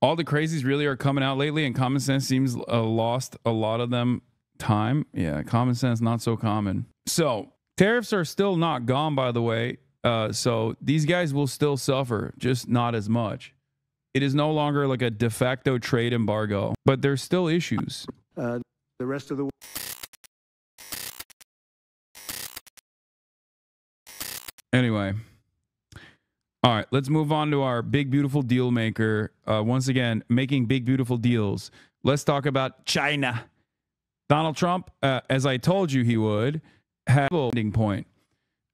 all the crazies really are coming out lately, and common sense seems lost a lot of them time. Yeah, common sense not so common. So tariffs are still not gone, by the way. So these guys will still suffer, just not as much. It is no longer like a de facto trade embargo, but there's still issues. The rest of the Anyway. All right, let's move on to our big, beautiful deal maker. Once again, making big, beautiful deals. Let's talk about China. Donald Trump, as I told you he would, had a landing point,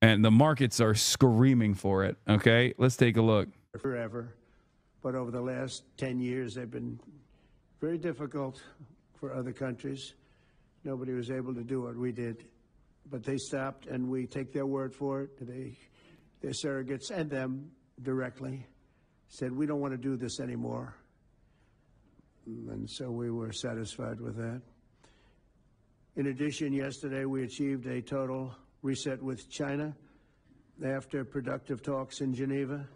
and the markets are screaming for it. Okay, let's take a look. Forever, but over the last 10 years, they've been very difficult for other countries. Nobody was able to do what we did, but they stopped, and we take their word for it. Their surrogates and them directly said, we don't want to do this anymore. And so we were satisfied with that. In addition, yesterday we achieved a total reset with China after productive talks in Geneva.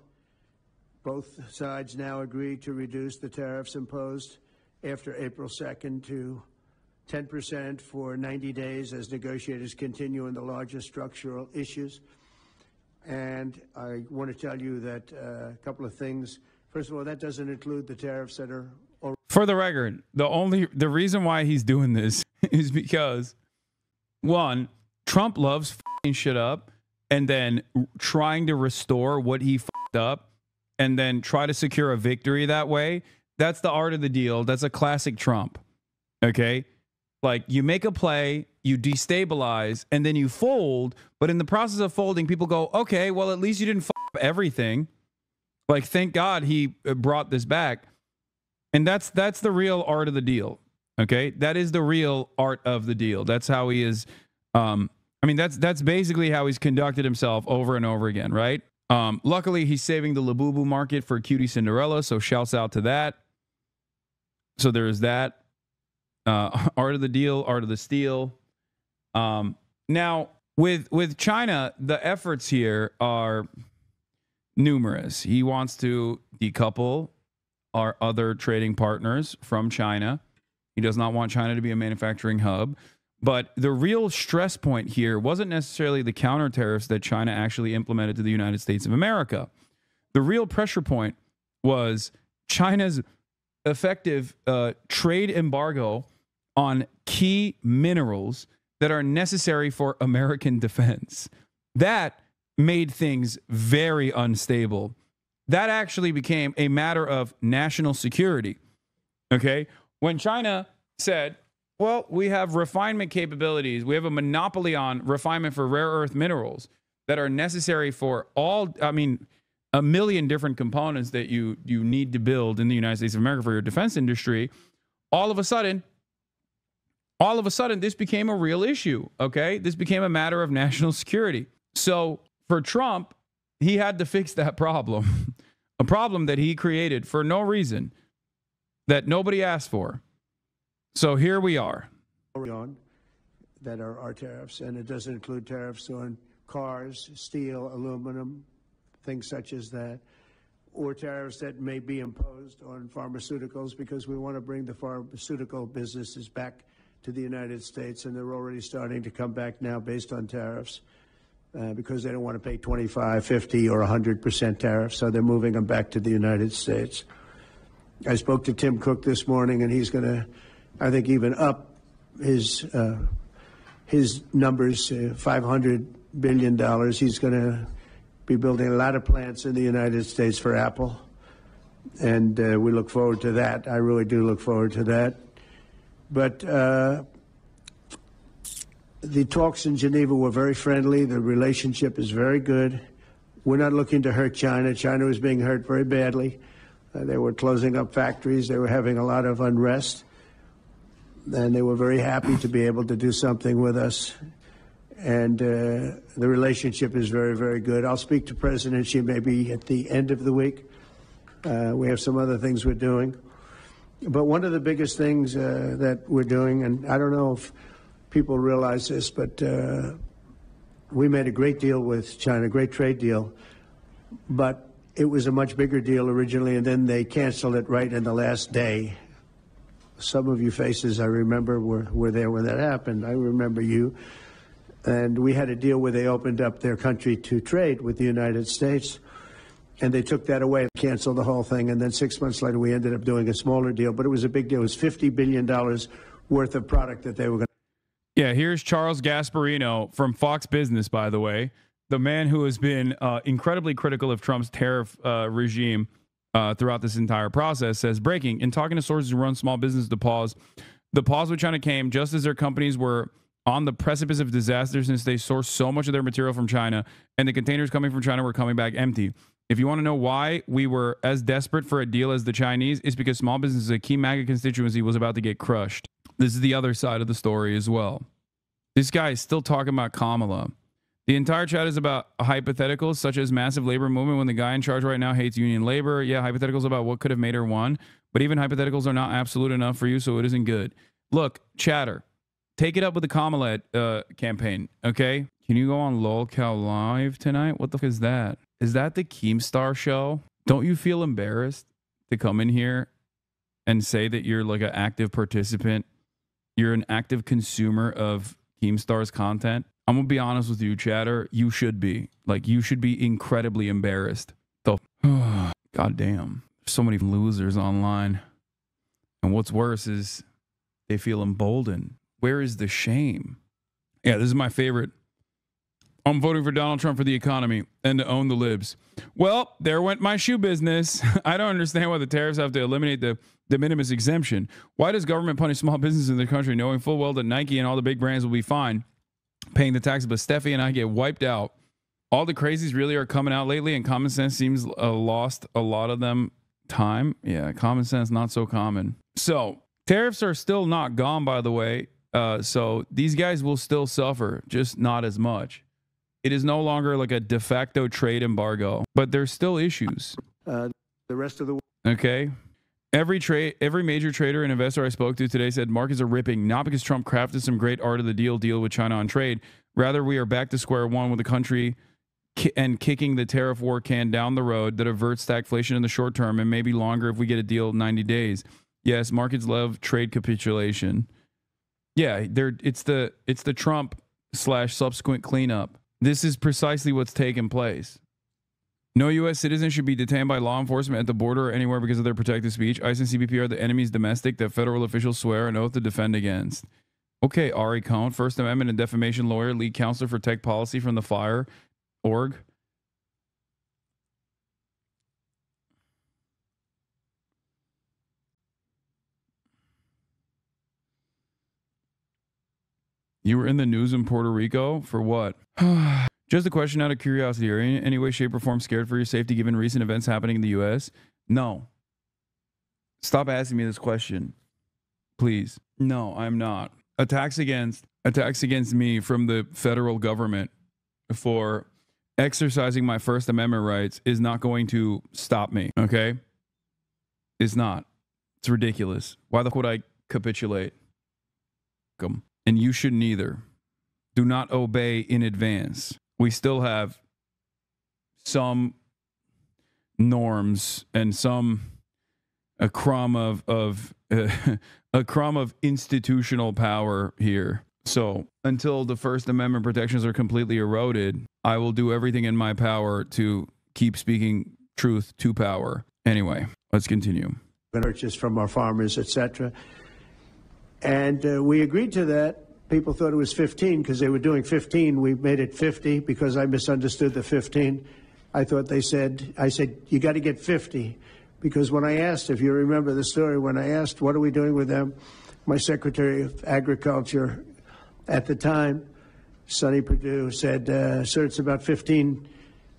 Both sides now agreed to reduce the tariffs imposed after April 2nd to 10% for 90 days as negotiators continue in the largest structural issues. And I want to tell you that a couple of things. First of all, that doesn't include the tariffs that are already. For the record, the reason why he's doing this is because, one, Trump loves f***ing shit up and then trying to restore what he f***ed up and then try to secure a victory that way. That's the art of the deal. That's a classic Trump. Okay? Like, you make a play, you destabilize, and then you fold. But in the process of folding, people go, okay, well, at least you didn't f up everything. Like, thank God he brought this back. And that's the real art of the deal. Okay? That is the real art of the deal. That's how he is. I mean, that's basically how he's conducted himself over and over again, right? Luckily, he's saving the Labubu market for Cutie Cinderella, so shouts out to that. So there's that. Art of the deal, art of the steal. Now, with China, the efforts here are numerous. He wants to decouple our other trading partners from China. He does not want China to be a manufacturing hub. But the real stress point here wasn't necessarily the counter tariffs that China actually implemented to the United States of America. The real pressure point was China's effective trade embargo on key minerals that are necessary for American defense. That made things very unstable. That actually became a matter of national security. Okay? When China said, well, we have refinement capabilities, we have a monopoly on refinement for rare earth minerals that are necessary for a million different components that you need to build in the United States of America for your defense industry, all of a sudden, this became a real issue, okay? This became a matter of national security. So for Trump, he had to fix that problem, a problem that he created for no reason, that nobody asked for. So here we are. That are our tariffs, and it doesn't include tariffs on cars, steel, aluminum, things such as that, or tariffs that may be imposed on pharmaceuticals, because we want to bring the pharmaceutical businesses back to the United States, and they're already starting to come back now based on tariffs because they don't want to pay 25, 50, or 100% tariffs, so they're moving them back to the United States. I spoke to Tim Cook this morning, and he's going to, I think, even up his numbers, $500 billion. He's going to be building a lot of plants in the United States for Apple, and we look forward to that. I really do look forward to that. But the talks in Geneva were very friendly. The relationship is very good. We're not looking to hurt China. China was being hurt very badly. They were closing up factories. They were having a lot of unrest. And they were very happy to be able to do something with us. And the relationship is very, very good. I'll speak to President Xi maybe at the end of the week. We have some other things we're doing. But one of the biggest things that we're doing, and I don't know if people realize this, but we made a great deal with China, a great trade deal. But it was a much bigger deal originally, and then they canceled it right in the last day. Some of you faces I remember were there when that happened. I remember you. And we had a deal where they opened up their country to trade with the United States, and they took that away, canceled the whole thing, and then 6 months later we ended up doing a smaller deal, but it was a big deal. It was $50 billion worth of product that they were going to. Yeah, here's Charles Gasparino from Fox Business, by the way, the man who has been incredibly critical of Trump's tariff regime throughout this entire process, says, breaking, in talking to sources who run small business, the pause with China came just as their companies were on the precipice of disaster since they sourced so much of their material from China, and the containers coming from China were coming back empty. If you want to know why we were as desperate for a deal as the Chinese, it's because small business, a key MAGA constituency, was about to get crushed. This is the other side of the story as well. This guy is still talking about Kamala. The entire chat is about hypotheticals, such as massive labor movement when the guy in charge right now hates union labor. Yeah, hypotheticals about what could have made her won. But even hypotheticals are not absolute enough for you, so it isn't good. Look, chatter, take it up with the Kamala campaign, okay? Can you go on LOLCal Live tonight? What the fuck is that? Is that the Keemstar show? Don't you feel embarrassed to come in here and say that you're like an active participant? You're an active consumer of Keemstar's content? I'm going to be honest with you, chatter. You should be. Like, you should be incredibly embarrassed. So, God damn. So many losers online. And what's worse is they feel emboldened. Where is the shame? Yeah, this is my favorite. I'm voting for Donald Trump for the economy and to own the libs. Well, there went my shoe business. I don't understand why the tariffs have to eliminate the de minimis exemption. Why does government punish small businesses in the country knowing full well that Nike and all the big brands will be fine paying the taxes, but Steffi and I get wiped out? All the crazies really are coming out lately, and common sense seems lost a lot of them time. Yeah, common sense not so common. So tariffs are still not gone, by the way. So these guys will still suffer, just not as much. It is no longer like a de facto trade embargo, but there's still issues. The rest of the world. Okay. Every major trader and investor I spoke to today said markets are ripping, not because Trump crafted some great art of the deal with China on trade. Rather, we are back to square one with the country and kicking the tariff war can down the road that averts stagflation in the short term and maybe longer if we get a deal in 90 days. Yes, markets love trade capitulation. Yeah, it's the Trump / subsequent cleanup. This is precisely what's taken place. No U.S. citizen should be detained by law enforcement at the border or anywhere because of their protected speech. ICE and CBP are the enemies domestic that federal officials swear an oath to defend against. Okay, Ari Cohn, First Amendment and defamation lawyer, lead counselor for tech policy from the FIRE org. You were in the news in Puerto Rico for what? Just a question out of curiosity. Are you in any way, shape, or form scared for your safety given recent events happening in the U.S.? No. Stop asking me this question, please. No, I'm not. Attacks against me from the federal government for exercising my First Amendment rights is not going to stop me, okay? It's not. It's ridiculous. Why the fuck would I capitulate? And you shouldn't either. Do not obey in advance. We still have some norms and a crumb of institutional power here. So until the First Amendment protections are completely eroded, I will do everything in my power to keep speaking truth to power. Anyway, let's continue. Purchase from our farmers, etc. And we agreed to that. People thought it was 15 because they were doing 15. We made it 50 because I misunderstood the 15. I said, you got to get 50. Because when I asked, if you remember the story, when I asked, what are we doing with them? My Secretary of Agriculture at the time, Sonny Perdue, said, sir, it's about 15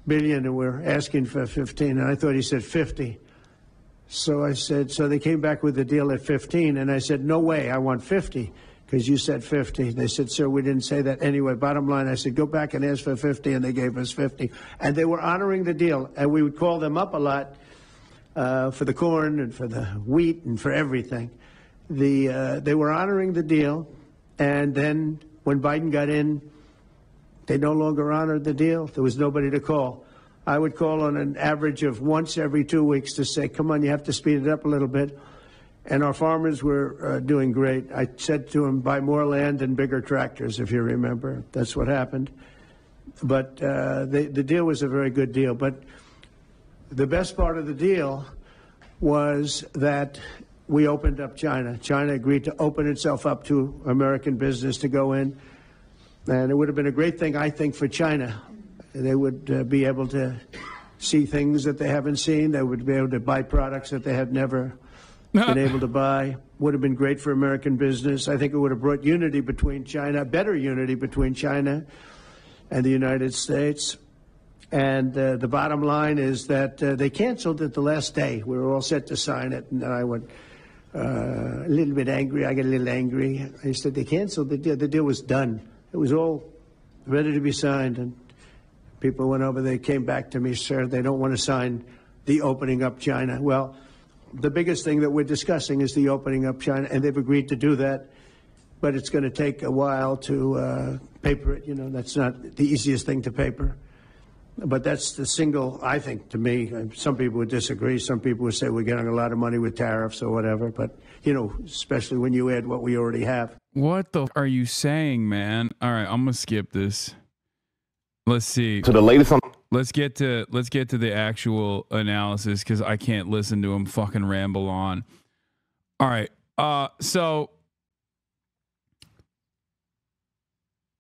billion and we're asking for 15. And I thought he said 50. So I said, so they came back with the deal at 15. And I said, no way, I want 50. Because you said 50. They said, sir, we didn't say that anyway. Bottom line, I said, go back and ask for 50, and they gave us 50. And they were honoring the deal. And we would call them up a lot for the corn and for the wheat and for everything. They were honoring the deal. And then when Biden got in, they no longer honored the deal. There was nobody to call. I would call on an average of once every 2 weeks to say, come on, you have to speed it up a little bit. And our farmers were doing great. I said to them, buy more land and bigger tractors, if you remember. That's what happened. But the deal was a very good deal. But the best part of the deal was that we opened up China. China agreed to open itself up to American business to go in. And it would have been a great thing, I think, for China. They would be able to see things that they haven't seen. They would be able to buy products that they had never been able to buy. Would have been great for American business. I think it would have brought unity between China, better unity between China and the United States. And the bottom line is that they canceled it the last day. We were all set to sign it, and I went a little bit angry. I got a little angry. I said, they canceled the deal. The deal was done. It was all ready to be signed, and people went over. They came back to me, sir, they don't want to sign the opening up China. Well, the biggest thing that we're discussing is the opening up China, and they've agreed to do that. But it's going to take a while to paper it. You know, that's not the easiest thing to paper. But that's the single, I think, to me, some people would disagree. Some people would say we're getting a lot of money with tariffs or whatever. But, you know, especially when you add what we already have. What the are you saying, man? All right, I'm going to skip this. Let's see. To the latest on. Let's get to the actual analysis because I can't listen to him fucking ramble on. All right. So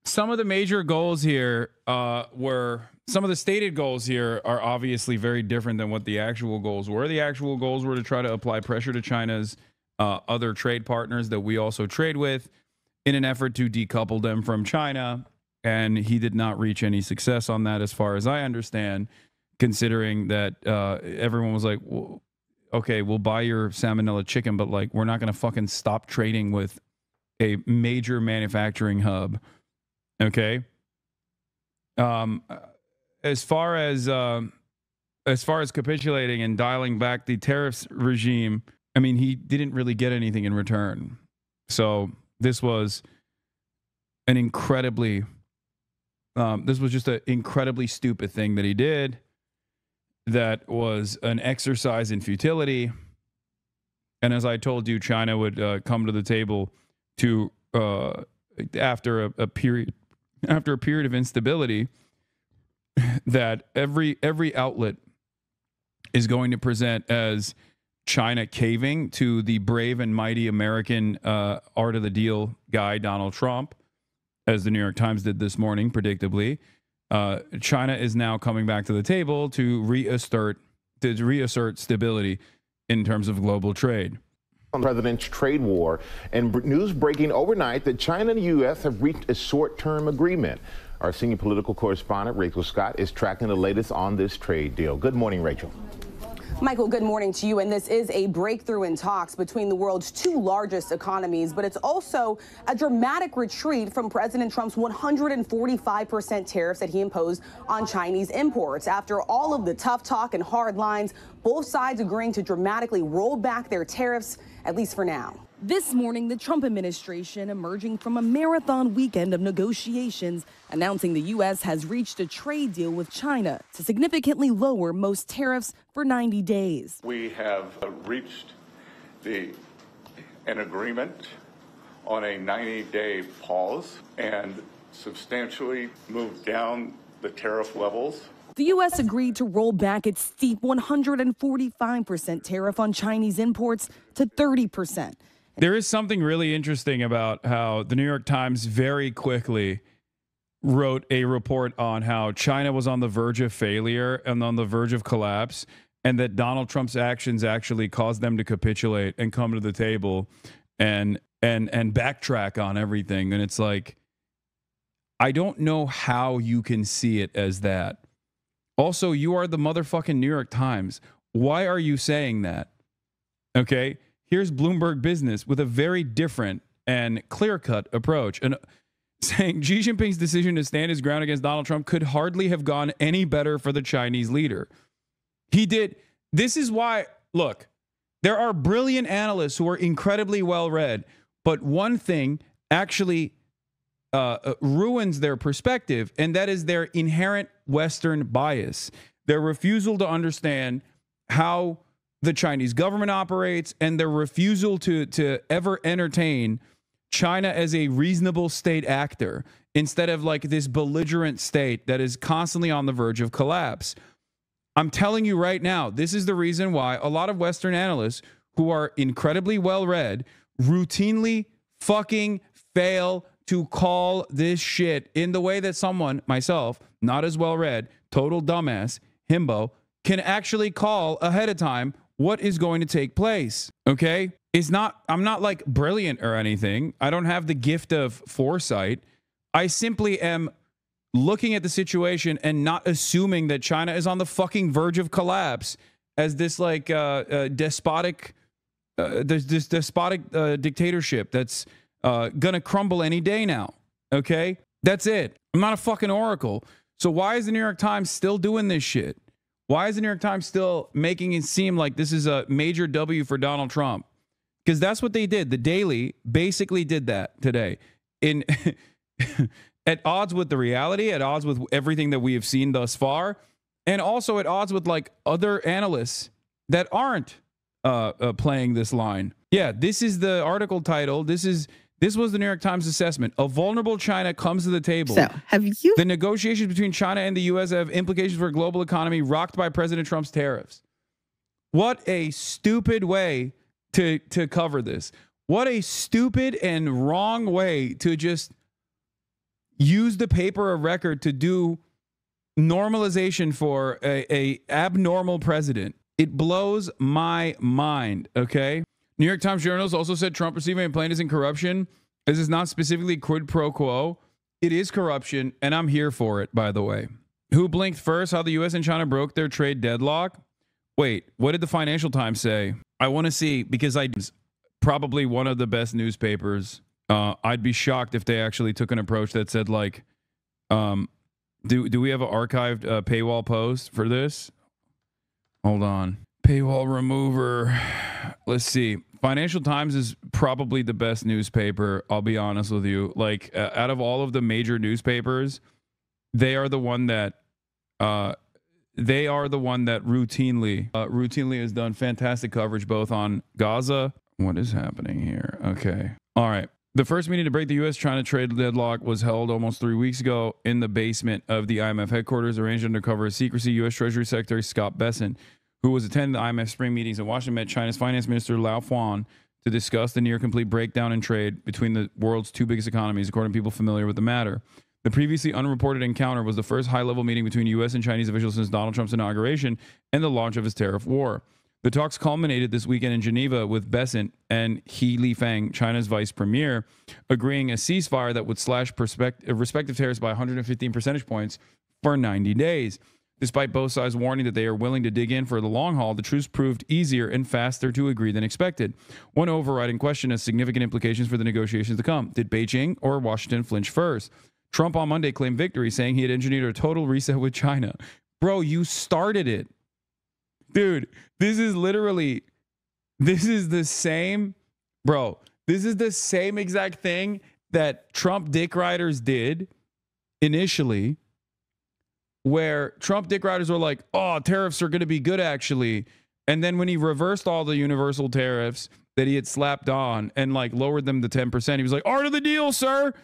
some of the major goals here were some of the stated goals here are obviously very different than what the actual goals were. The actual goals were to try to apply pressure to China's other trade partners that we also trade with in an effort to decouple them from China. And he did not reach any success on that, as far as I understand, considering that everyone was like, well, okay, we'll buy your salmonella chicken, but like, we're not going to fucking stop trading with a major manufacturing hub. Okay. As far as capitulating and dialing back the tariffs regime, I mean, he didn't really get anything in return. So this was an incredibly this was just an incredibly stupid thing that he did. That was an exercise in futility. And as I told you, China would come to the table to after a period of instability that every outlet is going to present as China caving to the brave and mighty American art of the deal guy, Donald Trump. As the New York Times did this morning, predictably, China is now coming back to the table to reassert stability in terms of global trade. On the president's trade war, and news breaking overnight that China and the U.S. have reached a short-term agreement. Our senior political correspondent, Rachel Scott, is tracking the latest on this trade deal. Good morning, Rachel. Michael, good morning to you. And this is a breakthrough in talks between the world's two largest economies, but it's also a dramatic retreat from President Trump's 145% tariffs that he imposed on Chinese imports. After all of the tough talk and hard lines, both sides agreeing to dramatically roll back their tariffs, at least for now. This morning, the Trump administration emerging from a marathon weekend of negotiations, announcing the U.S. has reached a trade deal with China to significantly lower most tariffs for 90 days. We have reached an agreement on a 90-day pause and substantially moved down the tariff levels. The U.S. agreed to roll back its steep 145% tariff on Chinese imports to 30%. There is something really interesting about how the New York Times very quickly wrote a report on how China was on the verge of failure and on the verge of collapse, and that Donald Trump's actions actually caused them to capitulate and come to the table and backtrack on everything. And it's like, I don't know how you can see it as that. Also, you are the motherfucking New York Times. Why are you saying that? Okay? Here's Bloomberg Business with a very different and clear-cut approach. And saying Xi Jinping's decision to stand his ground against Donald Trump could hardly have gone any better for the Chinese leader. He did. This is why, look, there are brilliant analysts who are incredibly well-read, but one thing actually ruins their perspective, and that is their inherent Western bias. their refusal to understand how the Chinese government operates, and their refusal to ever entertain China as a reasonable state actor instead of like this belligerent state that is constantly on the verge of collapse. I'm telling you right now, this is the reason why a lot of Western analysts who are incredibly well-read routinely fucking fail to call this shit in the way that someone, myself, not as well-read, total dumbass, himbo, can actually call ahead of time what is going to take place. Okay? I'm not like brilliant or anything. I don't have the gift of foresight. I simply am looking at the situation and not assuming that China is on the fucking verge of collapse as this like despotic dictatorship that's gonna crumble any day now. Okay? That's it. I'm not a fucking oracle. So why is the New York Times still doing this shit? Why is the New York Times still making it seem like this is a major W for Donald Trump? Because that's what they did. The Daily basically did that today. In at odds with the reality, at odds with everything that we have seen thus far, and also at odds with like other analysts that aren't playing this line. Yeah, this is the article title. This was the New York Times assessment. A vulnerable China comes to the table. So, have you? The negotiations between China and the U.S. have implications for a global economy rocked by President Trump's tariffs. What a stupid way to cover this. What a stupid and wrong way to just use the paper of record to do normalization for a abnormal president. It blows my mind, okay? New York Times journalists also said Trump receiving a plane isn't corruption. This is not specifically quid pro quo. It is corruption, and I'm here for it, by the way. Who blinked first? How the U.S. and China broke their trade deadlock? Wait, what did the Financial Times say? I want to see, because it's probably one of the best newspapers. I'd be shocked if they actually took an approach that said, like, do we have an archived paywall post for this? Hold on. Paywall remover. Let's see. Financial Times is probably the best newspaper. I'll be honest with you. Like, out of all of the major newspapers, they are the one that routinely has done fantastic coverage both on Gaza. What is happening here? Okay. All right. The first meeting to break the U.S.-China trade deadlock was held almost 3 weeks ago in the basement of the IMF headquarters, arranged under cover of secrecy. U.S. Treasury Secretary Scott Bessent, who was attending the IMF spring meetings in Washington, met China's Finance Minister Liu Fuan to discuss the near-complete breakdown in trade between the world's two biggest economies, according to people familiar with the matter. The previously unreported encounter was the first high-level meeting between U.S. and Chinese officials since Donald Trump's inauguration and the launch of his tariff war. The talks culminated this weekend in Geneva with Bessent and He Lifeng, China's vice premier, agreeing a ceasefire that would slash respective tariffs by 115 percentage points for 90 days. Despite both sides warning that they are willing to dig in for the long haul, the truce proved easier and faster to agree than expected. One overriding question has significant implications for the negotiations to come. Did Beijing or Washington flinch first? Trump on Monday claimed victory, saying he had engineered a total reset with China. Bro, you started it. Dude, this is the same exact thing that Trump dick riders did initially, where Trump dick riders were like, oh, tariffs are going to be good, actually. And then when he reversed all the universal tariffs that he had slapped on and like lowered them to 10%, he was like, art of the deal, sir.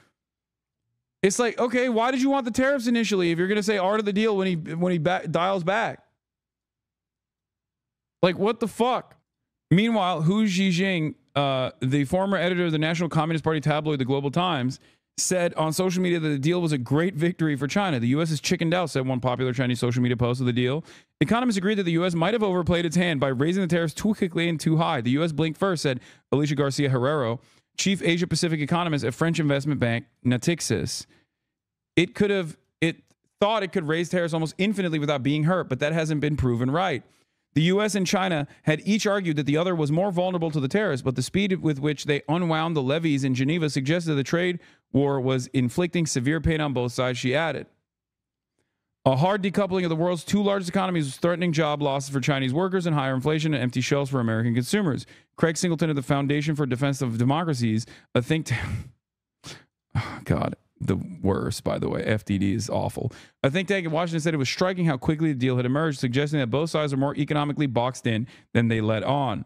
It's like, okay, why did you want the tariffs initially if you're going to say art of the deal when he dials back? Like, what the fuck? Meanwhile, Hu Zhijing, the former editor of the National Communist Party tabloid, The Global Times, said on social media that the deal was a great victory for China. The U.S. has chickened out, said one popular Chinese social media post of the deal. Economists agreed that the U.S. might have overplayed its hand by raising the tariffs too quickly and too high. The U.S. blinked first, said Alicia Garcia Herrero, chief Asia-Pacific economist at French investment bank Natixis. It thought it could raise tariffs almost infinitely without being hurt, but that hasn't been proven right. The U.S. and China had each argued that the other was more vulnerable to the tariffs, but the speed with which they unwound the levies in Geneva suggested the trade war was inflicting severe pain on both sides, she added. A hard decoupling of the world's two largest economies was threatening job losses for Chinese workers and higher inflation and empty shelves for American consumers. Craig Singleton of the Foundation for Defense of Democracies, a think tank... Oh, God. the worst, by the way. FDD is awful. A think tank in Washington said it was striking how quickly the deal had emerged, suggesting that both sides are more economically boxed in than they let on.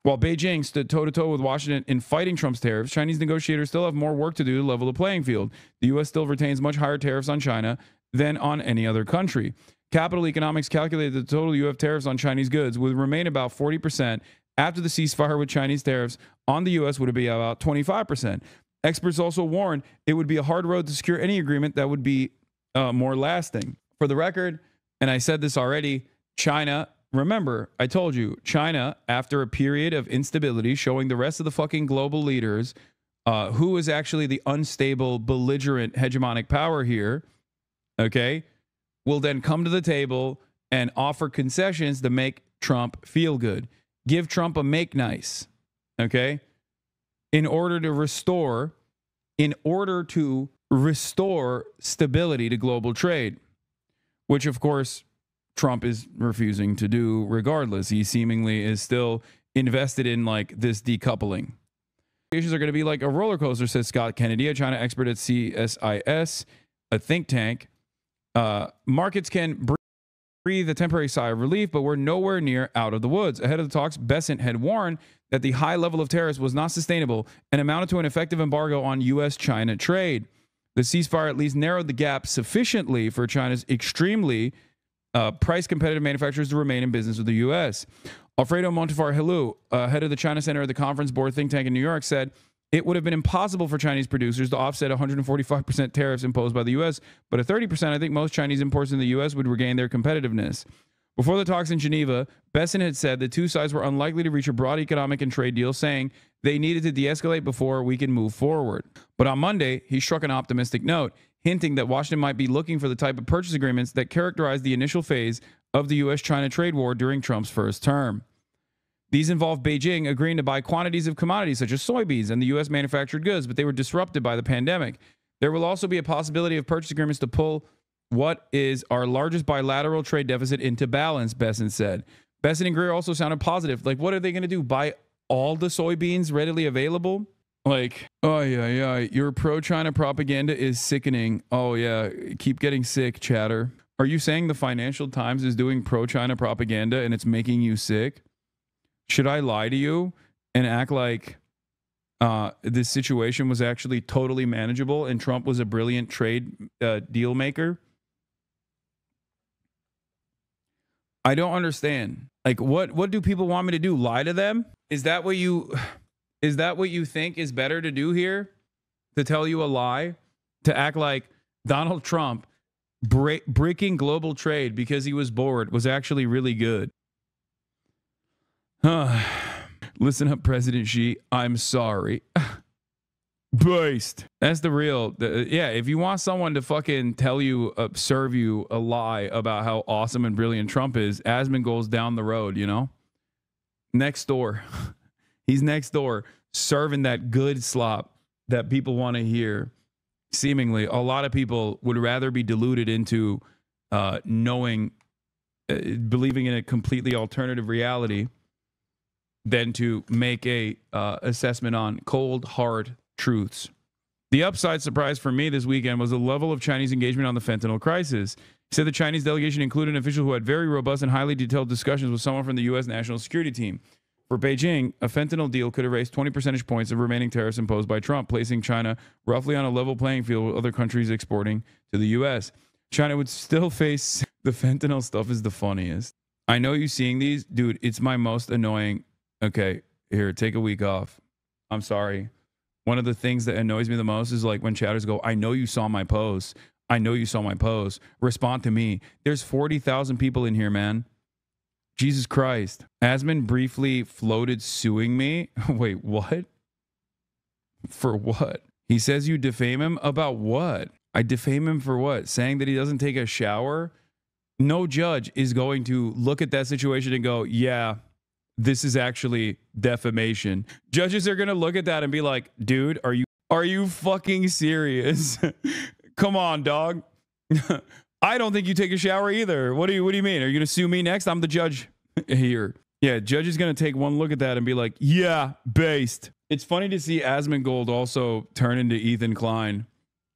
While Beijing stood toe-to-toe with Washington in fighting Trump's tariffs, Chinese negotiators still have more work to do to level the playing field. The U.S. still retains much higher tariffs on China than on any other country. Capital Economics calculated that the total U.S. tariffs on Chinese goods would remain about 40%. After the ceasefire with Chinese tariffs on the U.S. would be about 25%. Experts also warned it would be a hard road to secure any agreement that would be more lasting. For the record, and I said this already, China, remember, I told you, China, after a period of instability, showing the rest of the fucking global leaders who is actually the unstable, belligerent, hegemonic power here, okay, will then come to the table and offer concessions to make Trump feel good. Give Trump a make nice, okay? In order to restore stability to global trade, which of course Trump is refusing to do regardless. He seemingly is still invested in like this decoupling. Issues are going to be like a roller coaster, says Scott Kennedy, a China expert at CSIS, a think tank. Markets can breathe a temporary sigh of relief, but we're nowhere near out of the woods. Ahead of the talks, Bessent had warned that the high level of tariffs was not sustainable and amounted to an effective embargo on U.S.-China trade. The ceasefire at least narrowed the gap sufficiently for China's extremely price-competitive manufacturers to remain in business with the U.S. Alfredo Montefar-Hilu, head of the China Center of the Conference Board think tank in New York, said it would have been impossible for Chinese producers to offset 145% tariffs imposed by the U.S., but at 30%, I think most Chinese imports in the U.S. would regain their competitiveness. Before the talks in Geneva, Bessent had said the two sides were unlikely to reach a broad economic and trade deal, saying they needed to de-escalate before we can move forward. But on Monday, he struck an optimistic note, hinting that Washington might be looking for the type of purchase agreements that characterized the initial phase of the U.S.-China trade war during Trump's first term. These involved Beijing agreeing to buy quantities of commodities such as soybeans and the U.S. manufactured goods, but they were disrupted by the pandemic. There will also be a possibility of purchase agreements to pull what is our largest bilateral trade deficit into balance, Bessent said. Bessent and Greer also sounded positive. Like, what are they going to do? Buy all the soybeans readily available? Like, oh, yeah, your pro-China propaganda is sickening. Oh, yeah, keep getting sick, chatter. Are you saying the Financial Times is doing pro-China propaganda and it's making you sick? Should I lie to you and act like this situation was actually totally manageable and Trump was a brilliant trade deal maker? I don't understand. Like, what do people want me to do? Lie to them? Is that what you think is better to do here? To tell you a lie? To act like Donald Trump breaking global trade because he was bored was actually really good? Listen up, President Xi. I'm sorry. Based. That's the real. Yeah, if you want someone to fucking tell you, serve you a lie about how awesome and brilliant Trump is, Asmongold's down the road, you know? Next door. He's next door serving that good slop that people want to hear. Seemingly, a lot of people would rather be deluded into believing in a completely alternative reality than to make a assessment on cold, hard truths. The upside surprise for me this weekend was the level of Chinese engagement on the fentanyl crisis. He said the Chinese delegation included an official who had very robust and highly detailed discussions with someone from the U.S. National Security Team. For Beijing, a fentanyl deal could erase 20 percentage points of remaining tariffs imposed by Trump, placing China roughly on a level playing field with other countries exporting to the U.S. China would still face the fentanyl stuff is the funniest. I know you seeing these. Dude, it's my most annoying. Okay, here, take a week off. I'm sorry. One of the things that annoys me the most is like when chatters go, I know you saw my post. I know you saw my post. Respond to me. There's 40,000 people in here, man. Jesus Christ. Asmon briefly floated suing me. Wait, what? For what? He says you defame him? About what? I defame him for what? Saying that he doesn't take a shower? No judge is going to look at that situation and go, yeah, this is actually defamation. Judges are going to look at that and be like, dude, are you fucking serious? Come on, dog. I don't think you take a shower either. What do you mean? Are you going to sue me next? I'm the judge here. Yeah, judge is going to take one look at that and be like, yeah, based. It's funny to see Asmongold also turn into Ethan Klein.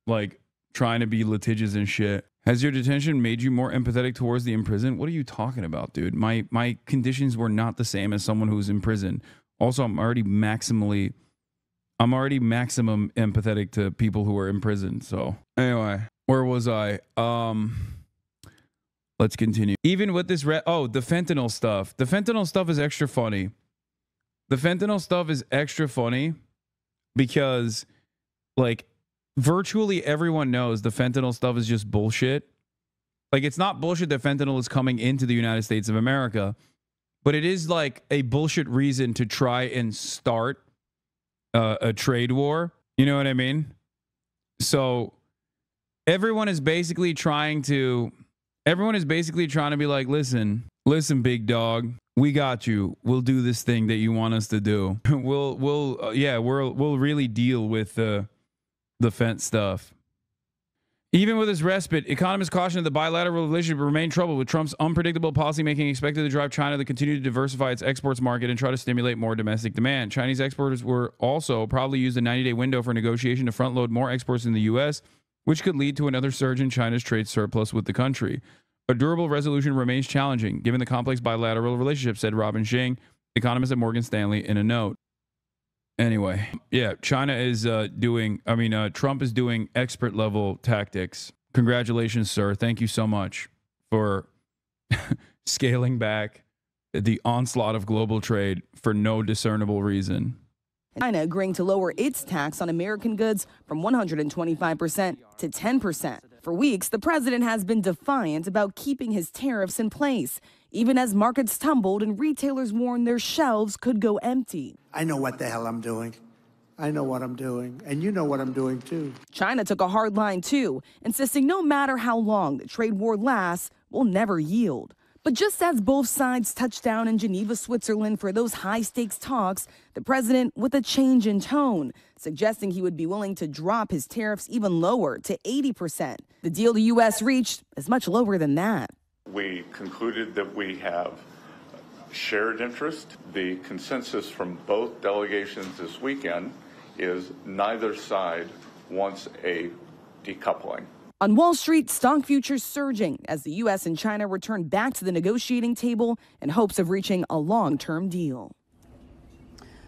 like trying to be litigious and shit. Has your detention made you more empathetic towards the imprisoned? What are you talking about, dude? My conditions were not the same as someone who's in prison. Also, I'm already maximum empathetic to people who are in prison. So anyway, where was I? Let's continue. Even with this, the fentanyl stuff. The fentanyl stuff is extra funny. The fentanyl stuff is extra funny because, like, virtually everyone knows the fentanyl stuff is just bullshit. Like, it's not bullshit that fentanyl is coming into the United States of America, but it is like a bullshit reason to try and start a trade war. You know what I mean? So everyone is basically trying to be like, listen, big dog, we got you. We'll do this thing that you want us to do. We'll really deal with the fent stuff. Even with this respite, economists caution that the bilateral relationship will remain troubled, with Trump's unpredictable policymaking expected to drive China to continue to diversify its exports market and try to stimulate more domestic demand. Chinese exporters were also probably use the 90-day window for negotiation to front-load more exports in the U.S., which could lead to another surge in China's trade surplus with the country. A durable resolution remains challenging, given the complex bilateral relationship, said Robin Xing, economist at Morgan Stanley, in a note. Anyway, yeah, Trump is doing expert level tactics. Congratulations, sir. Thank you so much for scaling back the onslaught of global trade for no discernible reason. China agreeing to lower its tax on American goods from 125% to 10%. For weeks, the president has been defiant about keeping his tariffs in place, even as markets tumbled and retailers warned their shelves could go empty. I know what the hell I'm doing. I know what I'm doing, and you know what I'm doing too. China took a hard line too, insisting no matter how long the trade war lasts, will never yield. But just as both sides touched down in Geneva, Switzerland for those high-stakes talks, the president with a change in tone, suggesting he would be willing to drop his tariffs even lower to 80%. The deal the U.S. reached is much lower than that. We concluded that we have shared interest. The consensus from both delegations this weekend is neither side wants a decoupling. On Wall Street, stock futures surging as the U.S. and China return back to the negotiating table in hopes of reaching a long-term deal.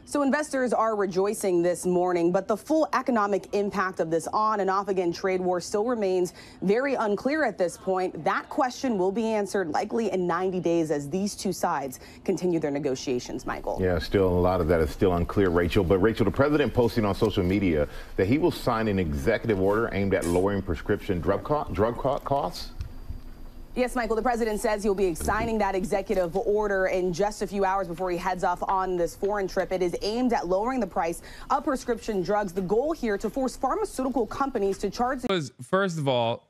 So investors are rejoicing this morning, but the full economic impact of this on and off again trade war still remains very unclear at this point. That question will be answered likely in 90 days as these two sides continue their negotiations, Michael. Yeah, still a lot of that is still unclear, Rachel. But Rachel, the president posting on social media that he will sign an executive order aimed at lowering prescription drug costs. Yes, Michael, the president says he'll be signing that executive order in just a few hours before he heads off on this foreign trip. It is aimed at lowering the price of prescription drugs. The goal here to force pharmaceutical companies to charge. First of all,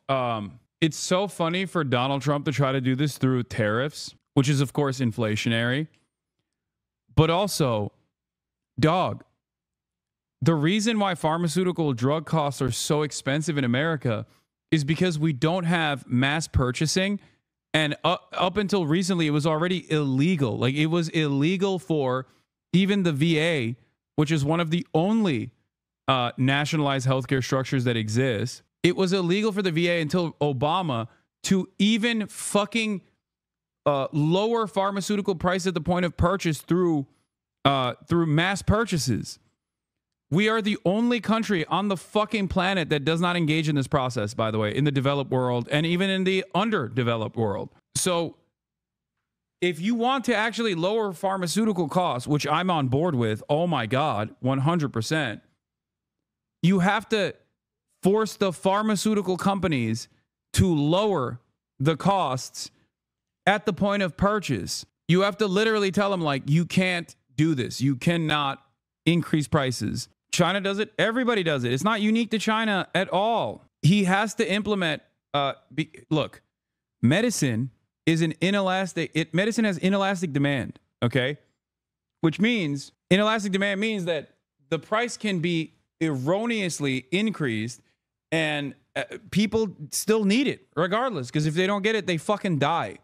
it's so funny for Donald Trump to try to do this through tariffs, which is, of course, inflationary. But also, dog, the reason why pharmaceutical drug costs are so expensive in America is because we don't have mass purchasing, and up until recently it was already illegal. Like, it was illegal for even the VA, which is one of the only nationalized healthcare structures that exists. It was illegal for the VA until Obama to even fucking lower pharmaceutical price at the point of purchase through mass purchases. We are the only country on the fucking planet that does not engage in this process, by the way, in the developed world and even in the underdeveloped world. So if you want to actually lower pharmaceutical costs, which I'm on board with, oh my God, 100%, you have to force the pharmaceutical companies to lower the costs at the point of purchase. You have to literally tell them, like, you can't do this. You cannot increase prices. China does it. Everybody does it. It's not unique to China at all. He has to implement. Look, medicine is an inelastic. Medicine has inelastic demand. Okay, which means inelastic demand means that the price can be erroneously increased, and people still need it regardless. Because if they don't get it, they fucking die.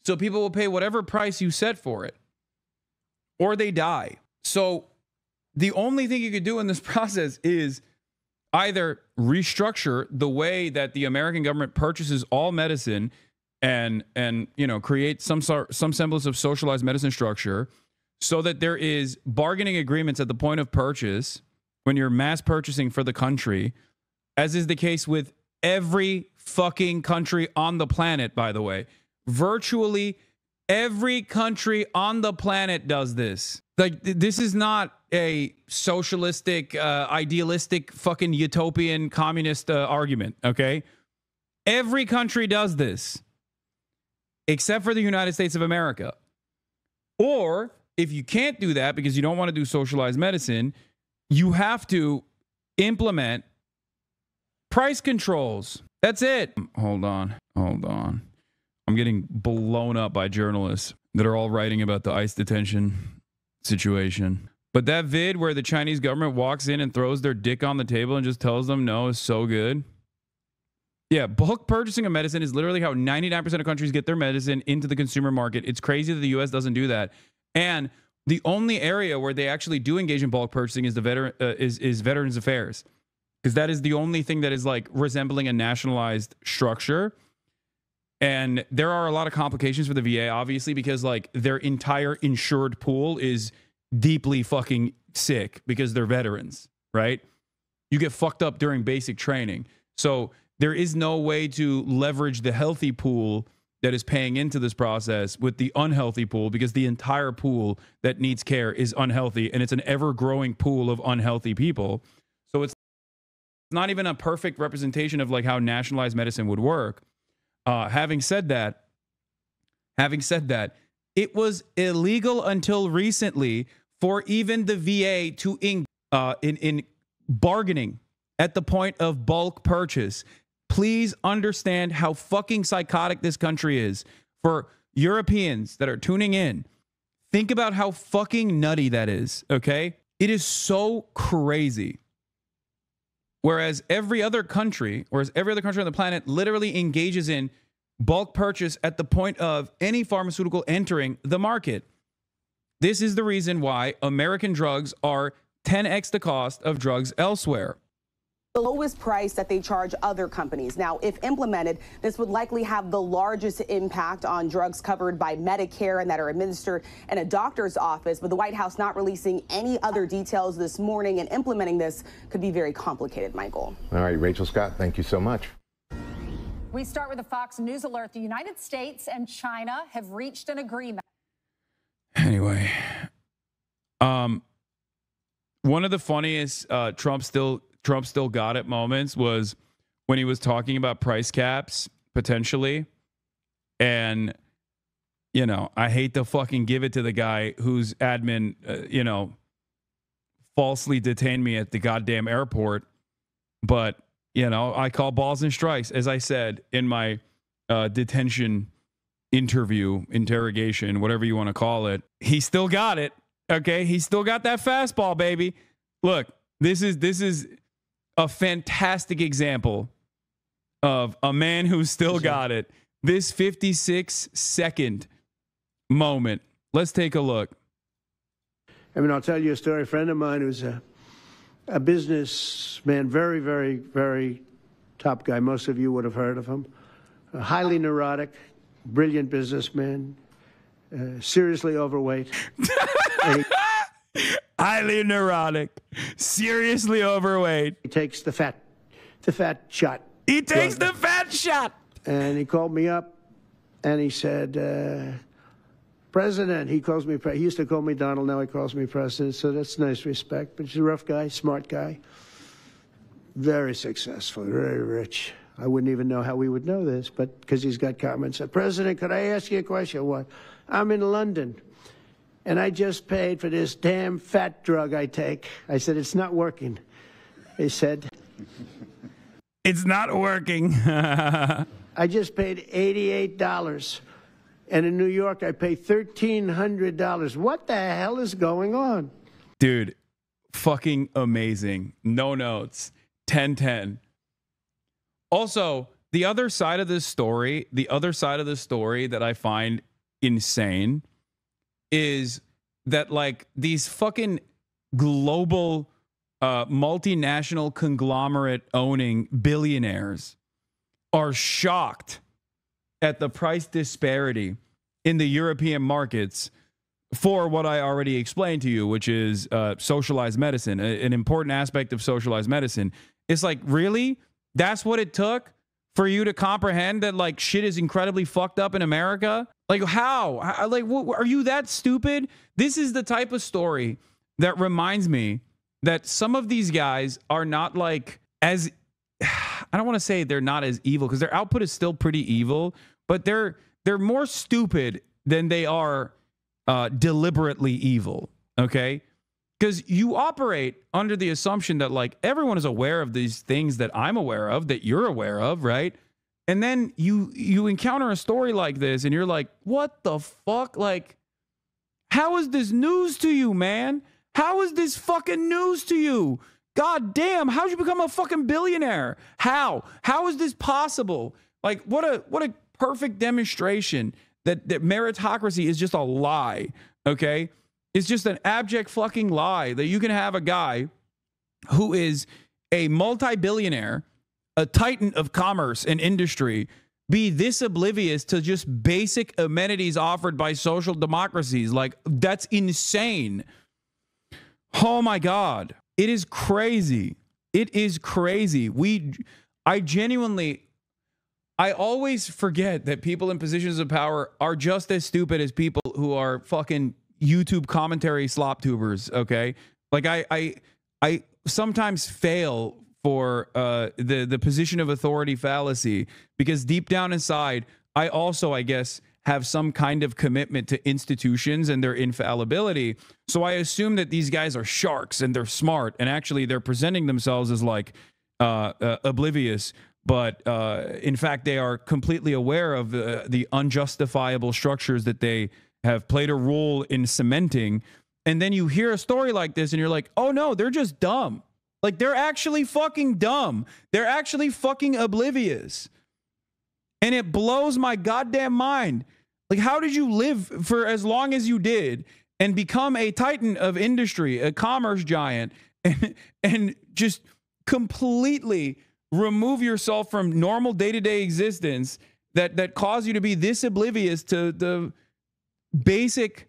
So people will pay whatever price you set for it, or they die. So the only thing you could do in this process is either restructure the way that the American government purchases all medicine and create some semblance of socialized medicine structure so that there is bargaining agreements at the point of purchase when you're mass purchasing for the country, as is the case with every fucking country on the planet, by the way. Virtually every country on the planet does this. Like, this is not a socialistic, idealistic, fucking utopian communist argument, okay? Every country does this, except for the United States of America. Or if you can't do that because you don't want to do socialized medicine, you have to implement price controls. That's it. Hold on. I'm getting blown up by journalists that are all writing about the ICE detention situation. But that vid where the Chinese government walks in and throws their dick on the table and just tells them no is so good. Yeah, bulk purchasing of medicine is literally how 99% of countries get their medicine into the consumer market. It's crazy that the U.S. doesn't do that. And the only area where they actually do engage in bulk purchasing is is Veterans Affairs, because that is the only thing that is like resembling a nationalized structure. And there are a lot of complications for the VA, obviously, because like their entire insured pool is deeply fucking sick because they're veterans, right? You get fucked up during basic training. So there is no way to leverage the healthy pool that is paying into this process with the unhealthy pool, because the entire pool that needs care is unhealthy, and it's an ever-growing pool of unhealthy people. So it's not even a perfect representation of like how nationalized medicine would work. Having said that, it was illegal until recently for even the VA to in bargaining at the point of bulk purchase. Please understand how fucking psychotic this country is. For Europeans that are tuning in, think about how fucking nutty that is, okay? It is so crazy. Whereas every other country on the planet literally engages in bulk purchase at the point of any pharmaceutical entering the market. This is the reason why American drugs are 10x the cost of drugs elsewhere. The lowest price that they charge other companies. Now, if implemented, this would likely have the largest impact on drugs covered by Medicare and that are administered in a doctor's office. But the White House not releasing any other details this morning, and implementing this could be very complicated, Michael. All right, Rachel Scott, thank you so much. We start with a Fox News alert. The United States and China have reached an agreement. Anyway, one of the funniest Trump still got it moments was when he was talking about price caps potentially. And, you know, I hate to fucking give it to the guy whose admin, falsely detained me at the goddamn airport. But, you know, I call balls and strikes, as I said in my detention interrogation, whatever you want to call it. He still got it. Okay. He still got that fastball, baby. Look, this is a fantastic example of a man who still got it. This 56-second moment. Let's take a look. I mean, I'll tell you a story. A friend of mine who's a businessman, very, very, very top guy. Most of you would have heard of him. A highly neurotic, brilliant businessman, seriously overweight. Highly neurotic, seriously overweight. He takes the fat shot. He takes the fat shot. And he called me up and he said, President, he calls me, he used to call me Donald, now he calls me President, so that's nice respect. But he's a rough guy, smart guy, very successful, very rich. I wouldn't even know how we would know this, but because he's got comments. President, could I ask you a question? What? I'm in London, and I just paid for this damn fat drug I take. I said, it's not working. He said, it's not working. I just paid $88. And in New York, I pay $1,300. What the hell is going on? Dude, fucking amazing. No notes. 10-10. Also, the other side of this story that I find insane is that, like, these fucking global multinational conglomerate owning billionaires are shocked at the price disparity in the European markets for what I already explained to you, which is socialized medicine, an important aspect of socialized medicine. It's like, really? That's what it took for you to comprehend that like shit is incredibly fucked up in America? Like how? Like, what, are you that stupid? This is the type of story that reminds me that some of these guys are not like as, I don't want to say they're not as evil because their output is still pretty evil, but they're more stupid than they are deliberately evil. Okay. Because you operate under the assumption that like everyone is aware of these things that I'm aware of, that you're aware of, right? And then you encounter a story like this and you're like, what the fuck? Like, how is this news to you, man? How is this fucking news to you? God damn, how'd you become a fucking billionaire? How? How is this possible? Like, what a perfect demonstration that meritocracy is just a lie, okay? It's just an abject fucking lie that you can have a guy who is a multi-billionaire, a titan of commerce and industry, be this oblivious to just basic amenities offered by social democracies. Like, that's insane. Oh my God. It is crazy. It is crazy. I always forget that people in positions of power are just as stupid as people who are fucking YouTube commentary slop tubers, okay? Like I sometimes fail for the position of authority fallacy because deep down inside, I also, I guess, have some kind of commitment to institutions and their infallibility. So I assume that these guys are sharks and they're smart, and actually they're presenting themselves as like oblivious, but in fact they are completely aware of the unjustifiable structures that they have played a role in cementing. And then you hear a story like this and you're like, oh no, they're just dumb. Like, they're actually fucking dumb. They're actually fucking oblivious. And it blows my goddamn mind. Like, how did you live for as long as you did and become a titan of industry, a commerce giant, and just completely remove yourself from normal day-to-day existence that caused you to be this oblivious to the basic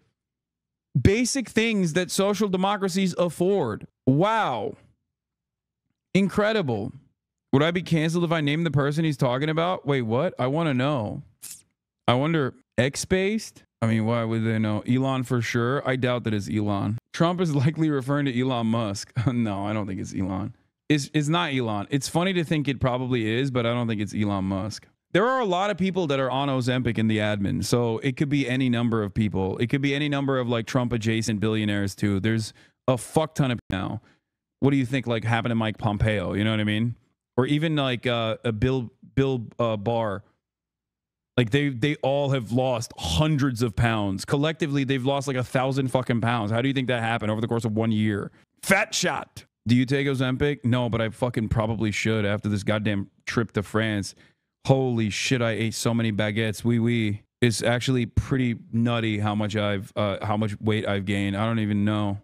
things that social democracies afford? Wow. Incredible. Would I be canceled if I named the person he's talking about? Wait, what? I want to know. I wonder, X-based? I mean, why would they know? Elon for sure? I doubt that it's Elon. Trump is likely referring to Elon Musk. No, I don't think it's Elon. It's not Elon. It's funny to think it probably is, but I don't think it's Elon Musk. There are a lot of people that are on Ozempic in the admin, so it could be any number of people. It could be any number of like Trump-adjacent billionaires too. There's a fuck ton of now. What do you think like happened to Mike Pompeo? You know what I mean? Or even like a Bill Barr. Like they all have lost hundreds of pounds. Collectively, they've lost like 1,000 fucking pounds. How do you think that happened over the course of 1 year? Fat shot. Do you take Ozempic? No, but I fucking probably should after this goddamn trip to France. Holy shit, I ate so many baguettes. Oui. It's actually pretty nutty how much weight I've gained. I don't even know.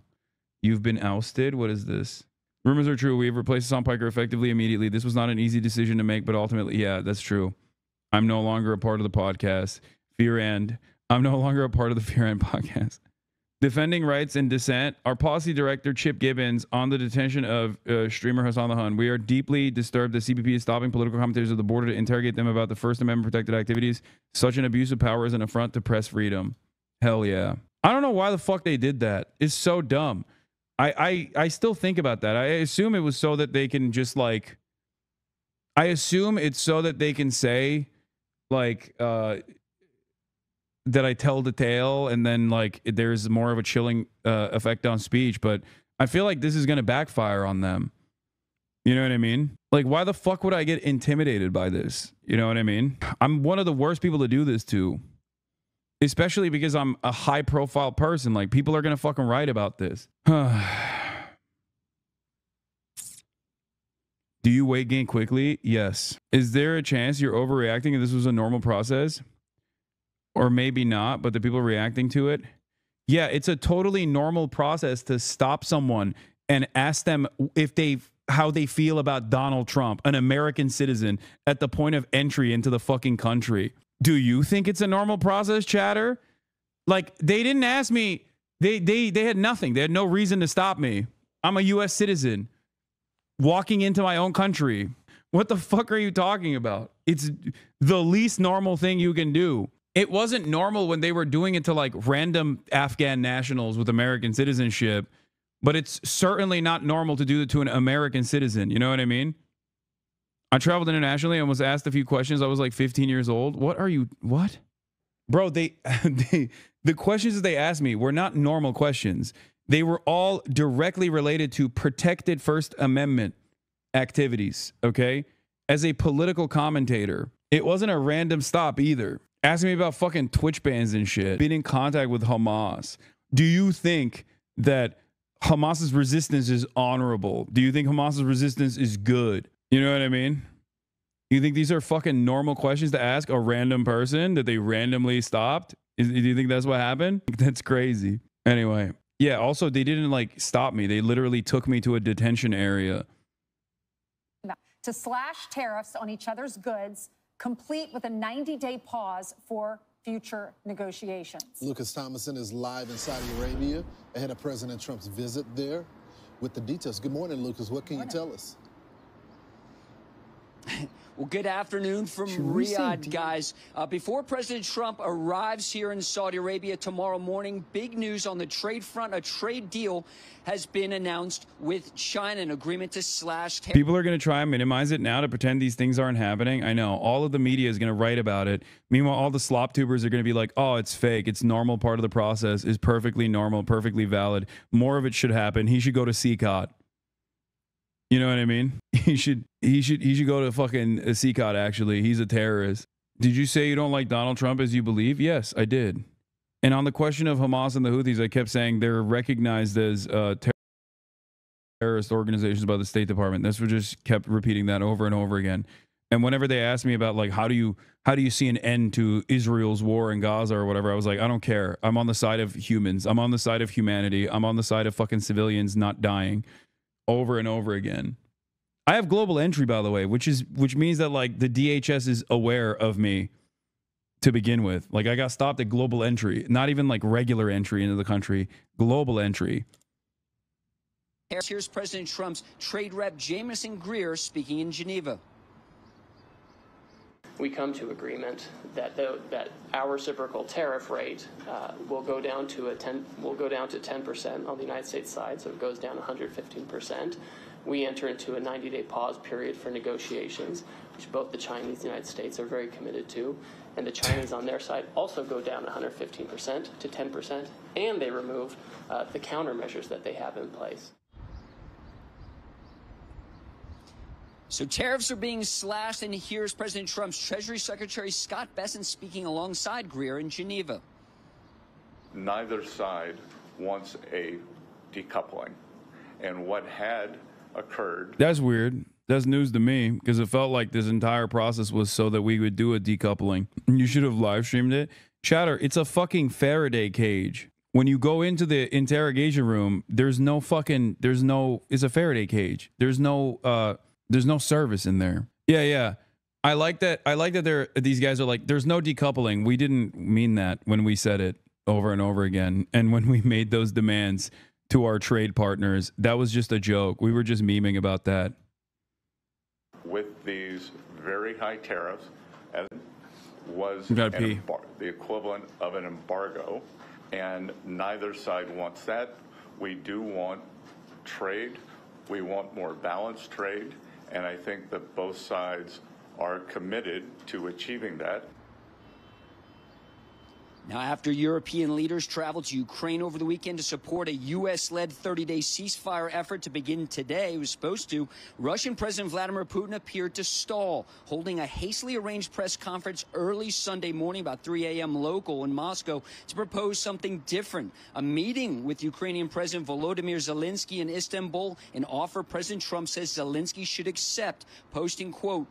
You've been ousted? What is this? Rumors are true. We have replaced Hassan Piker effectively immediately. This was not an easy decision to make, but ultimately, yeah, that's true. I'm no longer a part of the podcast. I'm no longer a part of the Fear End podcast. Defending rights and dissent. Our policy director, Chip Gibbons, on the detention of streamer Hassan the Hun. We are deeply disturbed that CBP is stopping political commentators at the border to interrogate them about the First Amendment protected activities. Such an abuse of power is an affront to press freedom. Hell yeah. I don't know why the fuck they did that. It's so dumb. I still think about that. I assume it was so that they can just like, I assume it's so that they can say like, that I tell the tale and then like there's more of a chilling effect on speech. But I feel like this is going to backfire on them. You know what I mean? Like, why the fuck would I get intimidated by this? You know what I mean? I'm one of the worst people to do this to. Especially because I'm a high profile person. Like, people are going to fucking write about this. Do you weight gain quickly? Yes. Is there a chance you're overreacting and this was a normal process? Or maybe not, but the people reacting to it? Yeah, it's a totally normal process to stop someone and ask them how they feel about Donald Trump, an American citizen, at the point of entry into the fucking country. Do you think it's a normal process, chatter? Like, they didn't ask me. They had nothing. They had no reason to stop me. I'm a U.S. citizen walking into my own country. What the fuck are you talking about? It's the least normal thing you can do. It wasn't normal when they were doing it to like random Afghan nationals with American citizenship, but it's certainly not normal to do it to an American citizen. You know what I mean? I traveled internationally and was asked a few questions. I was like 15 years old. What? Bro, the questions that they asked me were not normal questions. They were all directly related to protected First Amendment activities, okay? As a political commentator, it wasn't a random stop either. Asking me about fucking Twitch bans and shit. Being in contact with Hamas. Do you think that Hamas's resistance is honorable? Do you think Hamas's resistance is good? You know what I mean? You think these are fucking normal questions to ask a random person that they randomly stopped? Do you think that's what happened? That's crazy. Anyway, yeah, also they didn't like stop me. They literally took me to a detention area. To slash tariffs on each other's goods, complete with a 90-day pause for future negotiations. Lucas Thomason is live in Saudi Arabia ahead of President Trump's visit there with the details. Good morning, Lucas. What can you tell us? Well, good afternoon from Riyadh, guys. Before President Trump arrives here in Saudi Arabia tomorrow morning, big news on the trade front. A trade deal has been announced with China, an agreement to slash tariffs. People are going to try and minimize it now to pretend these things aren't happening. I know. All of the media is going to write about it. Meanwhile, all the slop tubers are going to be like, oh, it's fake. It's normal part of the process. It's perfectly normal, perfectly valid. More of it should happen. He should go to CCOT. You know what I mean? He should go to fucking CCOT, actually. He's a terrorist. Did you say you don't like Donald Trump as you believe? Yes, I did. And on the question of Hamas and the Houthis, I kept saying they're recognized as terrorist organizations by the State Department. That's what just kept repeating that over and over again. And whenever they asked me about like how do you see an end to Israel's war in Gaza or whatever, I was like, I don't care. I'm on the side of humans. I'm on the side of humanity. I'm on the side of fucking civilians not dying. Over and over again. I have global entry, by the way, which means that like the DHS is aware of me to begin with. Like I got stopped at global entry, not even like regular entry into the country, global entry. Here's President Trump's trade rep Jamieson Greer speaking in Geneva. We come to agreement that our reciprocal tariff rate will go down to 10% on the United States side, so it goes down 115%. We enter into a 90-day pause period for negotiations, which both the Chinese and the United States are very committed to, and the Chinese on their side also go down 115% to 10%, and they remove the countermeasures that they have in place. So tariffs are being slashed, and here's President Trump's Treasury Secretary Scott Bessent speaking alongside Greer in Geneva. Neither side wants a decoupling. And what had occurred... That's weird. That's news to me because it felt like this entire process was so that we would do a decoupling. You should have live streamed it. Chatter, it's a fucking Faraday cage. When you go into the interrogation room, it's a Faraday cage. There's no service in there. Yeah. I like that these guys are like, there's no decoupling. We didn't mean that when we said it over and over again. And when we made those demands to our trade partners, that was just a joke. We were just memeing about that. With these very high tariffs, as was the equivalent of an embargo, and neither side wants that. We do want trade. We want more balanced trade. And I think that both sides are committed to achieving that. Now, after European leaders traveled to Ukraine over the weekend to support a U.S.-led 30-day ceasefire effort to begin today, it was supposed to, Russian President Vladimir Putin appeared to stall, holding a hastily arranged press conference early Sunday morning, about 3 a.m. local in Moscow, to propose something different. A meeting with Ukrainian President Volodymyr Zelensky in Istanbul, an offer President Trump says Zelensky should accept, posting, quote,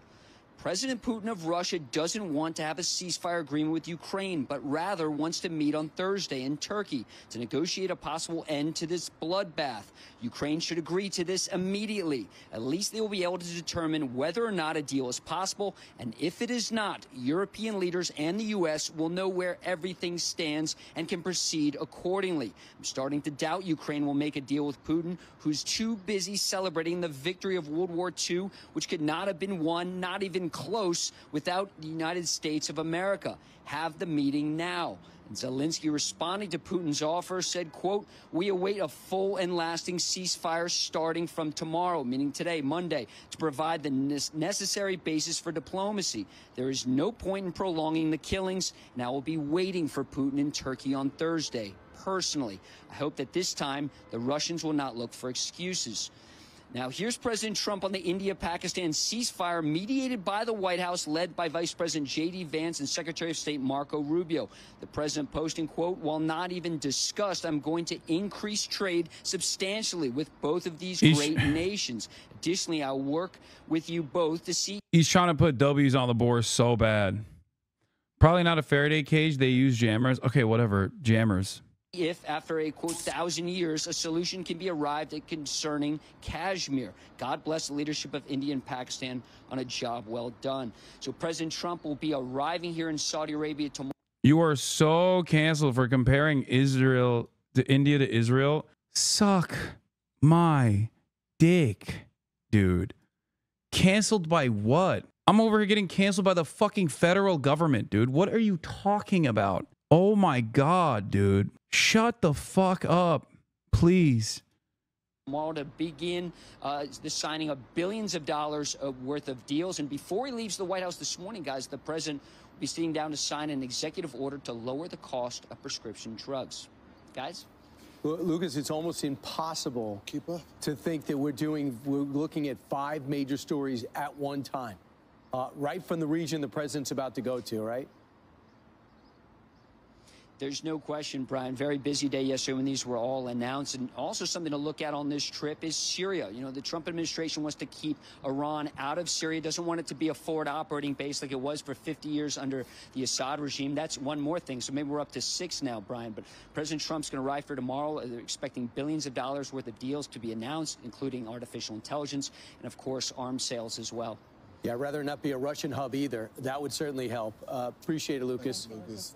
President Putin of Russia doesn't want to have a ceasefire agreement with Ukraine, but rather wants to meet on Thursday in Turkey to negotiate a possible end to this bloodbath. Ukraine should agree to this immediately. At least they will be able to determine whether or not a deal is possible, and if it is not, European leaders and the U.S. will know where everything stands and can proceed accordingly. I'm starting to doubt Ukraine will make a deal with Putin, who's too busy celebrating the victory of World War II, which could not have been won, not even close, without the United States of America. Have the meeting now. And Zelensky, responding to Putin's offer, said, quote, "We await a full and lasting ceasefire starting from tomorrow," meaning today, Monday, "to provide the necessary basis for diplomacy. There is no point in prolonging the killings, and I will be waiting for Putin in Turkey on Thursday. Personally, I hope that this time the Russians will not look for excuses." Now, here's President Trump on the India-Pakistan ceasefire mediated by the White House, led by Vice President J.D. Vance and Secretary of State Marco Rubio. The president posting, quote, "While not even discussed, I'm going to increase trade substantially with both of these great nations. Additionally, I'll work with you both to see..." He's trying to put W's on the board so bad. Probably not a Faraday cage. They use jammers. Okay, whatever. Jammers. If, after a, quote, 1,000 years, a solution can be arrived at concerning Kashmir. God bless the leadership of India and Pakistan on a job well done. So President Trump will be arriving here in Saudi Arabia tomorrow. You are so canceled for comparing Israel to India to Israel. Suck my dick, dude. Canceled by what? I'm over here getting canceled by the fucking federal government, dude. What are you talking about? Oh my God, dude. Shut the fuck up, please. Tomorrow to begin the signing of billions of dollars worth of deals. And before he leaves the White House this morning, guys, the president will be sitting down to sign an executive order to lower the cost of prescription drugs. Guys? Lucas, it's almost impossible to think that we're looking at 5 major stories at one time. Right from the region the president's about to go to, right? There's no question, Brian. Very busy day yesterday when these were all announced. And also something to look at on this trip is Syria. You know, the Trump administration wants to keep Iran out of Syria, doesn't want it to be a forward operating base like it was for 50 years under the Assad regime. That's one more thing. So maybe we're up to 6 now, Brian. But President Trump's going to arrive here tomorrow. They're expecting billions of dollars worth of deals to be announced, including artificial intelligence and, of course, arms sales as well. Yeah, I'd rather not be a Russian hub either. That would certainly help. Appreciate it, Lucas.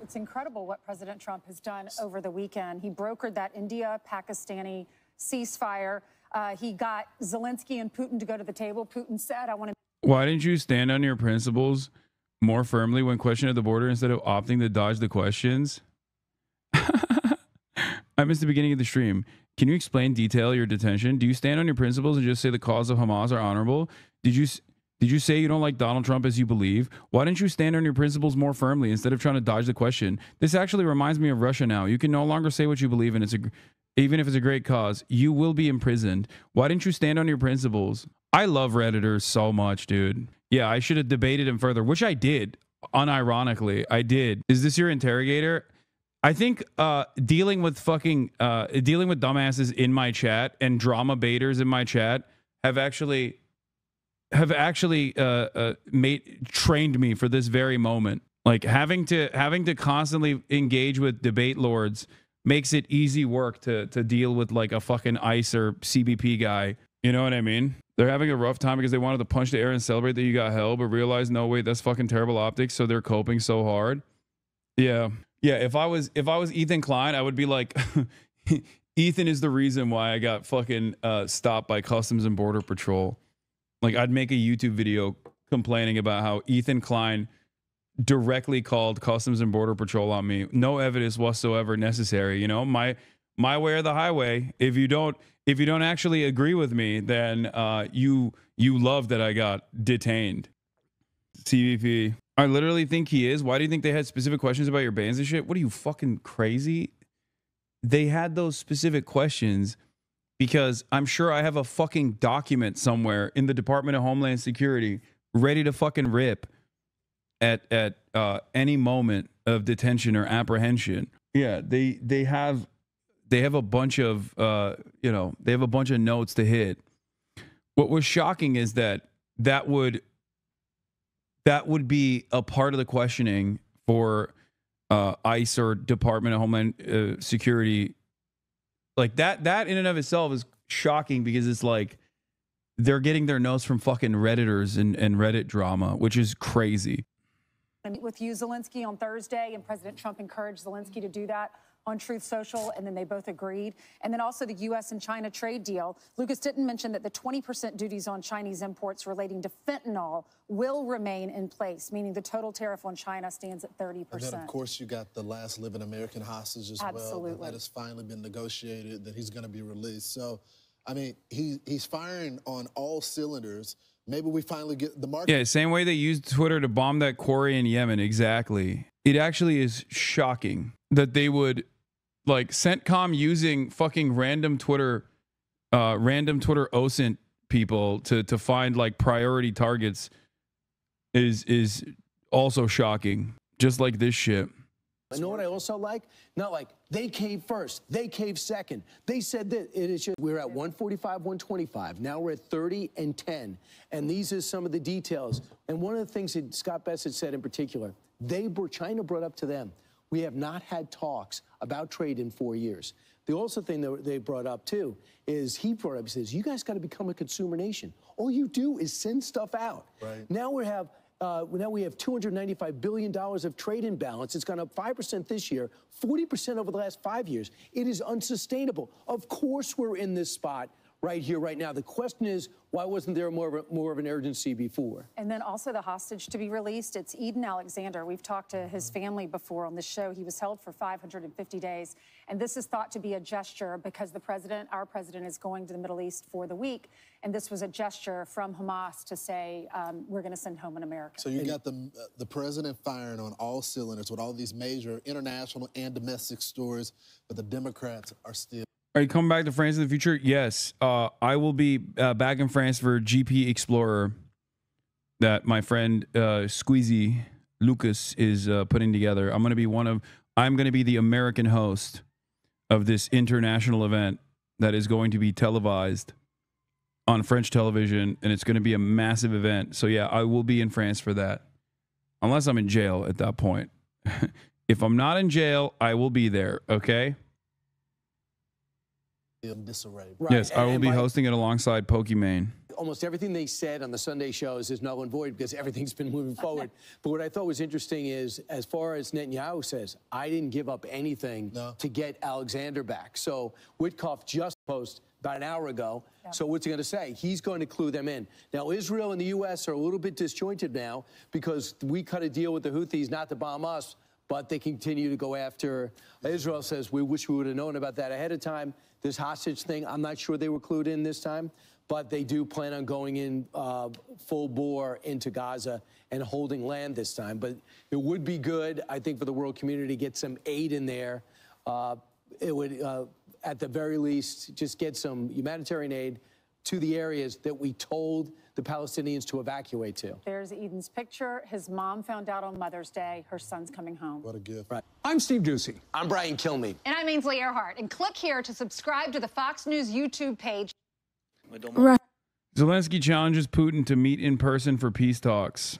It's incredible what President Trump has done over the weekend. He brokered that India-Pakistani ceasefire. He got Zelensky and Putin to go to the table. Putin said, "I want to..." Why didn't you stand on your principles more firmly when questioned at the border instead of opting to dodge the questions? I missed the beginning of the stream. Can you explain detail your detention? Do you stand on your principles and just say the cause of Hamas are honorable? Did you say you don't like Donald Trump as you believe? Why didn't you stand on your principles more firmly instead of trying to dodge the question? This actually reminds me of Russia now. You can no longer say what you believe in. Even if it's a great cause, you will be imprisoned. Why didn't you stand on your principles? I love Redditors so much, dude. Yeah, I should have debated him further, which I did. Unironically, I did. Is this your interrogator? I think dealing with dumbasses in my chat and drama baiters in my chat have actually trained me for this very moment. Like having to constantly engage with debate lords makes it easy work to deal with like a fucking ICE or CBP guy. You know what I mean? They're having a rough time because they wanted to punch the air and celebrate that you got held, but realized, no, wait, that's fucking terrible optics. So they're coping so hard. Yeah. Yeah. If I was Ethan Klein, I would be like, Ethan is the reason why I got fucking stopped by Customs and Border Patrol. Like, I'd make a YouTube video complaining about how Ethan Klein directly called Customs and Border Patrol on me. No evidence whatsoever necessary. You know, my way or the highway. If you don't actually agree with me, then you love that I got detained. CBP. I literally think he is. Why do you think they had specific questions about your bans and shit? What are you, fucking crazy? They had those specific questions because I'm sure I have a fucking document somewhere in the Department of Homeland Security ready to fucking rip at any moment of detention or apprehension. Yeah, they have a bunch of they have a bunch of notes to hit. What was shocking is that would that would be a part of the questioning for ICE or Department of Homeland Security. Like that in and of itself is shocking, because it's like they're getting their nose from fucking Redditors and Reddit drama, which is crazy. And with you, Zelensky, on Thursday, and President Trump encouraged Zelensky to do that on Truth Social, and then they both agreed. And then also the U.S. and China trade deal. Lucas didn't mention that the 20% duties on Chinese imports relating to fentanyl will remain in place, meaning the total tariff on China stands at 30%. And then, of course, you got the last living American hostage as Absolutely. well. That has finally been negotiated, that he's going to be released. So, I mean, he's firing on all cylinders. Maybe we finally get the market. Yeah, same way they used Twitter to bomb that quarry in Yemen. Exactly. It actually is shocking that they would, like, CENTCOM using fucking random Twitter OSINT people to find like priority targets is also shocking. Just like this shit. I know what I also like? Not like they caved first, they caved second. They said that it is just, we're at 145, 125. Now we're at 30 and 10. And these are some of the details. And one of the things that Scott Bessent said in particular, China brought up to them, we have not had talks about trade in 4 years. The also thing that they brought up too is he says, you guys got to become a consumer nation. All you do is send stuff out. Right. Now we have $295 billion of trade imbalance. It's gone up 5% this year, 40% over the last 5 years. It is unsustainable. Of course we're in this spot right here, right now. The question is, why wasn't there more of an urgency before? And then also the hostage to be released. It's Eden Alexander. We've talked to his family before on the show. He was held for 550 days. And this is thought to be a gesture because our president is going to the Middle East for the week. And this was a gesture from Hamas to say, we're going to send home an American. So you got the president firing on all cylinders with all these major international and domestic stories, but the Democrats are still. Are you coming back to France in the future? Yes. I will be back in France for GP Explorer that my friend Squeezy Lucas is putting together. I'm going to be the American host of this international event that is going to be televised on French television, and it's going to be a massive event. So yeah, I will be in France for that. Unless I'm in jail at that point. If I'm not in jail, I will be there, okay? Disarray. Right. Yes, I will be hosting it alongside Pokimane. Almost everything they said on the Sunday shows is null and void because everything's been moving forward. But what I thought was interesting is, as far as Netanyahu says, I didn't give up anything to get Alexander back. So Witkoff just posted about an hour ago. Yep. So what's he going to say? He's going to clue them in. Now, Israel and the U.S. are a little bit disjointed now because we cut a deal with the Houthis not to bomb us, but they continue to go after. Israel says, we wish we would have known about that ahead of time. This hostage thing, I'm not sure they were clued in this time, but they do plan on going in full bore into Gaza and holding land this time. But it would be good, I think, for the world community to get some aid in there. It would, at the very least, just get some humanitarian aid to the areas that we told the Palestinians to evacuate to. There's Eden's picture. His mom found out on Mother's Day her son's coming home. What a gift. Right. I'm Steve Doocy. I'm Brian Kilmeade. And I'm Ainsley Earhart. And click here to subscribe to the Fox News YouTube page. Zelensky challenges Putin to meet in person for peace talks.